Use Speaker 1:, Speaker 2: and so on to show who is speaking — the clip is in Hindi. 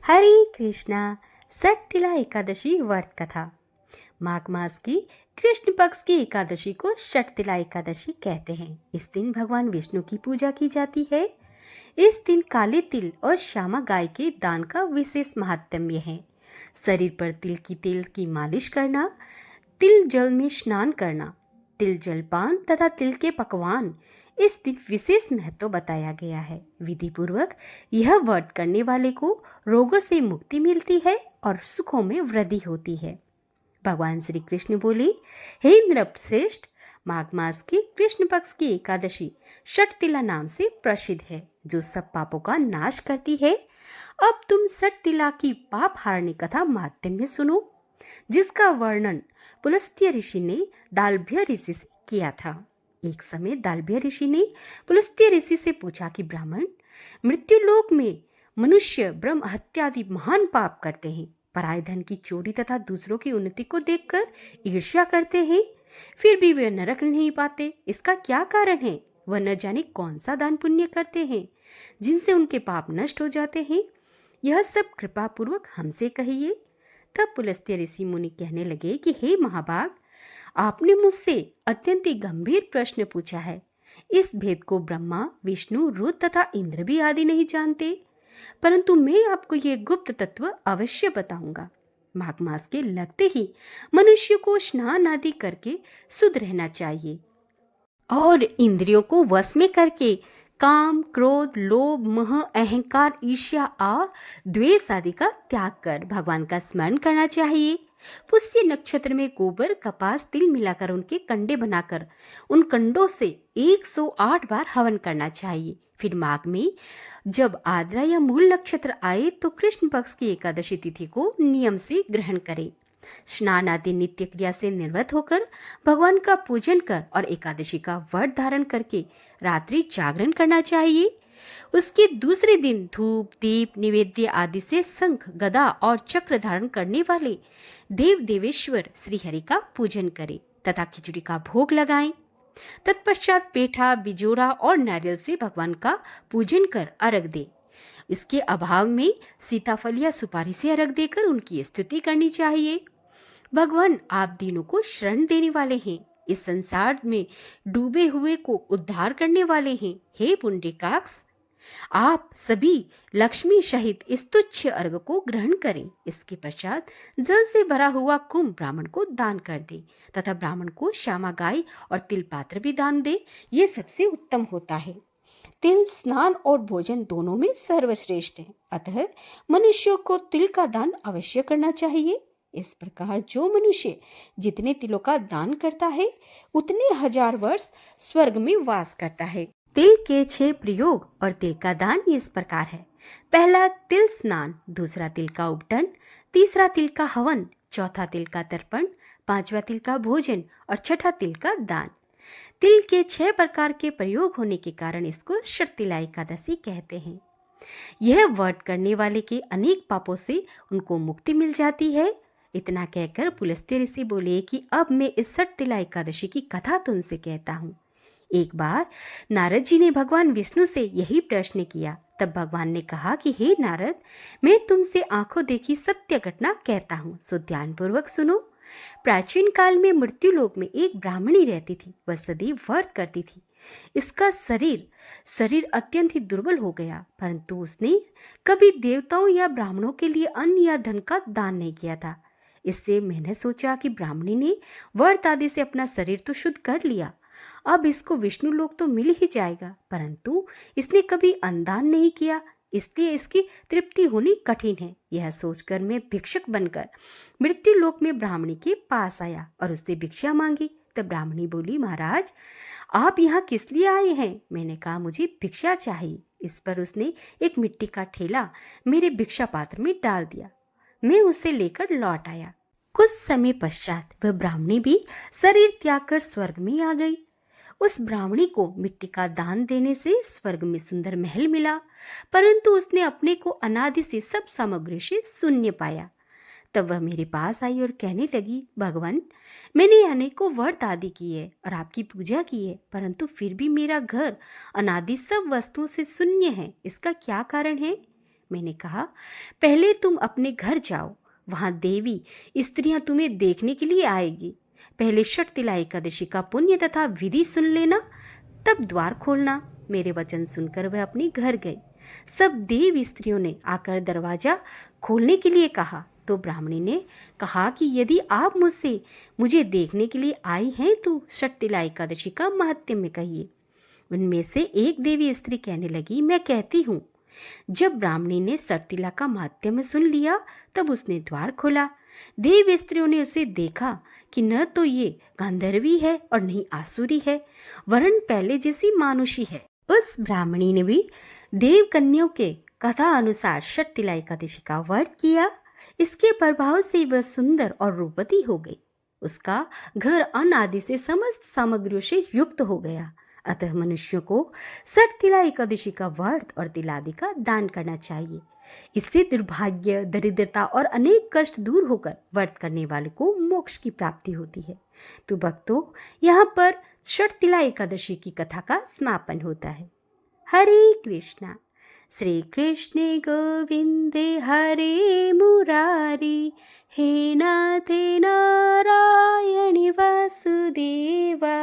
Speaker 1: हरे कृष्णा। षटतिला एकादशी व्रत कथा। माघ मास की कृष्ण पक्ष की एकादशी को षटतिला एकादशी कहते हैं। इस दिन भगवान विष्णु की पूजा की जाती है। इस दिन काले तिल और श्यामा गाय के दान का विशेष महात्म्य है। शरीर पर तिल की मालिश करना, तिल जल में स्नान करना, तिल जलपान तथा तिल के पकवान, इस दिन विशेष महत्व बताया गया है। विधि पूर्वक यह व्रत करने वाले को रोगों से मुक्ति मिलती है और सुखों में वृद्धि होती है। भगवान श्री कृष्ण बोले, हे नृपश्रेष्ठ, माघ मास की कृष्ण पक्ष की एकादशी षटतिला नाम से प्रसिद्ध है, जो सब पापों का नाश करती है। अब तुम षटतिला की पाप हारणी कथा माध्यम में सुनो, जिसका वर्णन पुलस्त्य ऋषि ने दालभ्य ऋषि से किया था। एक समय दालभ्य ऋषि ने पुलस्त्य ऋषि से पूछा कि ब्राह्मण मृत्यु लोक में मनुष्य ब्रह्म हत्या आदि महान पाप करते हैं, पराय धन की चोरी तथा दूसरों की उन्नति को देखकर ईर्ष्या करते हैं, फिर भी वे नरक नहीं पाते। इसका क्या कारण है? वह न जाने कौन सा दान पुण्य करते हैं जिनसे उनके पाप नष्ट हो जाते हैं। यह सब कृपा पूर्वक हमसे कहिए। तब पुलस्त्य ऋषि मुनि कहने लगे कि हे महाभाग, आपने मुझसे अत्यंत गंभीर प्रश्न पूछा है। इस भेद को ब्रह्मा, विष्णु, रुद्र तथा इंद्र भी आदि नहीं जानते, परंतु मैं आपको ये गुप्त तत्व अवश्य बताऊंगा। माघ मास के लगते ही मनुष्य को स्नान आदि करके शुद्ध रहना चाहिए और इंद्रियों को वश में करके काम, क्रोध, लोभ, मोह, अहंकार, ईर्ष्या और द्वेष आदि का त्याग कर भगवान का स्मरण करना चाहिए। पुष्य नक्षत्र में गोबर, कपास, तिल मिलाकर उनके कंडे बनाकर उन कंडों से 108 बार हवन करना चाहिए। फिर माघ में जब आद्रा या मूल नक्षत्र आए तो कृष्ण पक्ष की एकादशी तिथि को नियम से ग्रहण करें। स्नान आदि नित्य क्रिया से निवृत्त होकर भगवान का पूजन कर और एकादशी का व्रत धारण करके रात्रि जागरण करना चाहिए। उसके दूसरे दिन धूप, दीप, निवेद्य आदि से शंख, गदा और चक्र धारण करने वाले देव देवेश्वर श्री हरि का पूजन करें तथा खिचड़ी का भोग लगाएं। तत्पश्चात पेठा, बिजोरा और नारियल से भगवान का पूजन कर अर्घ दे। इसके अभाव में सीताफल या सुपारी से अर्घ देकर उनकी स्तुति करनी चाहिए। भगवान आप दीनों को शरण देने वाले हैं, इस संसार में डूबे हुए को उद्धार करने वाले हैं। हे पुंडरीकाक्ष, आप सभी लक्ष्मी सहित इस तुच्छ अर्घ को ग्रहण करें। इसके पश्चात जल से भरा हुआ कुंभ ब्राह्मण को दान कर दे तथा ब्राह्मण को श्यामा गाय और तिल पात्र भी दान दे। ये सबसे उत्तम होता है। तिल स्नान और भोजन दोनों में सर्वश्रेष्ठ है, अतः मनुष्यों को तिल का दान अवश्य करना चाहिए। इस प्रकार जो मनुष्य जितने तिलों का दान करता है उतने 1000 वर्ष स्वर्ग में वास करता है। तिल के 6 प्रयोग और तिल का दान इस प्रकार है। पहला तिल स्नान, दूसरा तिल का उपटन, तीसरा तिल का हवन, चौथा तिल का तर्पण, पांचवा तिल का भोजन और छठा तिल का दान। तिल के 6 प्रकार के प्रयोग होने के कारण इसको षटतिला एकादशी कहते हैं। यह व्रत करने वाले के अनेक पापों से उनको मुक्ति मिल जाती है। इतना कहकर पुलस्त्य ऋषि बोले कि अब मैं इस षटतिला एकादशी की कथा तुमसे कहता हूँ। एक बार नारद जी ने भगवान विष्णु से यही प्रश्न किया। तब भगवान ने कहा कि हे नारद, मैं तुमसे आंखों देखी सत्य घटना कहता हूँ, सो ध्यानपूर्वक सुनो। प्राचीन काल में मृत्यु लोक में एक ब्राह्मणी रहती थी। वह सदैव व्रत करती थी। इसका शरीर अत्यंत ही दुर्बल हो गया, परंतु उसने कभी देवताओं या ब्राह्मणों के लिए अन्न या धन का दान नहीं किया था। इससे मैंने सोचा कि ब्राह्मणी ने व्रत आदि से अपना शरीर तो शुद्ध कर लिया, अब इसको विष्णु लोक तो मिल ही जाएगा, परंतु इसने कभी अन्नदान नहीं किया, इसलिए इसकी तृप्ति होनी कठिन है। यह सोचकर मैं भिक्षुक बनकर मृत्यु लोक में ब्राह्मणी के पास आया और उससे भिक्षा मांगी। तब ब्राह्मणी बोली, महाराज, आप यहाँ किस लिए आए हैं? मैंने कहा, मुझे भिक्षा चाहिए। इस पर उसने एक मिट्टी का ठेला मेरे भिक्षा पात्र में डाल दिया। मैं उसे लेकर लौट आया। कुछ समय पश्चात वह ब्राह्मणी भी शरीर त्याग कर स्वर्ग में आ गई। उस ब्राह्मणी को मिट्टी का दान देने से स्वर्ग में सुंदर महल मिला, परंतु उसने अपने को अनादि से सब सामग्री से शून्य पाया। तब वह मेरे पास आई और कहने लगी, भगवान, मैंने अनेकों व्रत आदि किए और आपकी पूजा की है, परंतु फिर भी मेरा घर अनादि सब वस्तुओं से शून्य है। इसका क्या कारण है? मैंने कहा, पहले तुम अपने घर जाओ, वहां देवी स्त्रियां तुम्हें देखने के लिए आएगी। पहले षटतिला एकादशी का पुण्य तथा विधि सुन लेना, तब द्वार खोलना। मेरे वचन सुनकर वह अपने घर गई। सब देव स्त्रियों ने आकर दरवाजा खोलने के लिए कहा तो ब्राह्मणी ने कहा कि यदि आप मुझे देखने के लिए आई हैं तो षटतिला एकादशी का महात्म्य कहिए। उनमें से एक देवी स्त्री कहने लगी, मैं कहती हूँ। जब ब्राह्मणी ने षटतिला का महात्म्य सुन लिया तब उसने द्वार खोला। देव स्त्रियों ने उसे देखा कि न तो ये गांधर्वी है और नहीं आसुरी है, वरन पहले जैसी मानुषी है। उस ब्राह्मणी ने भी देव कन्याओं के कथा अनुसार षटतिला एकादशी का व्रत किया। इसके प्रभाव से वह सुंदर और रूपवती हो गई। उसका घर अन्न आदि से समस्त सामग्रियों से युक्त हो गया। अतः मनुष्यों को षटतिला एकादशी का व्रत और तिलादि का दान करना चाहिए। इससे दुर्भाग्य, दरिद्रता और अनेक कष्ट दूर होकर व्रत करने वाले को मोक्ष की प्राप्ति होती है। तो भक्तों, यहाँ पर षटतिला एकादशी की कथा का समापन होता है। हरे कृष्णा। श्री कृष्णे गोविंदे हरे मुरारी, हे नाथे नारायण वासुदेवा।